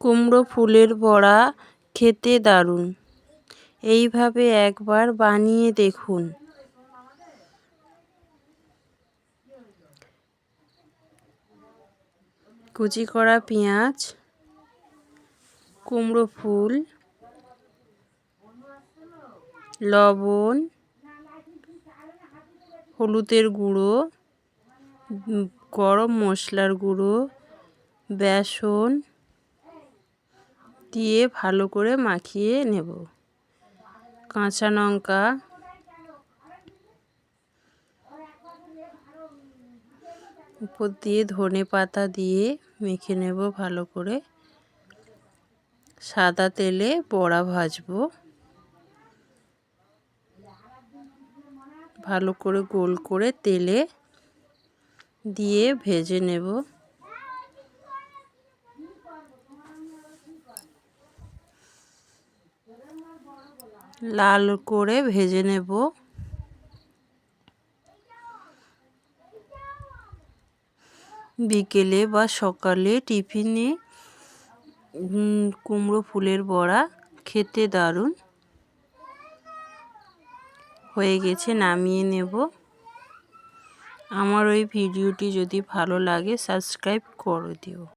কুমড়ো ফুলের বড়া খেতে দারুণ। এইভাবে একবার বানিয়ে দেখুন। কুচি করা পেঁয়াজ, কুমড়ো ফুল, লবণ, হলুদের গুঁড়ো, গরম মশলার গুঁড়ো, বেসন দিয়ে ভালো করে মাখিয়ে নেব। কাঁচা লঙ্কা, উপর দিয়ে ধনেপাতা দিয়ে মেখে নেব ভালো করে। সাদা তেলে বড়া ভাজবো। ভালো করে গোল করে তেলে দিয়ে ভেজে নেব। লাল করে ভেজে নেব। বিকেলে বা সকালে টিফিনে কুমড়ো ফুলের বড়া খেতে দারুণ। হয়ে গেছে, নামিয়ে নেব। আমার ওই ভিডিওটি যদি ভালো লাগে সাবস্ক্রাইব করে দিও।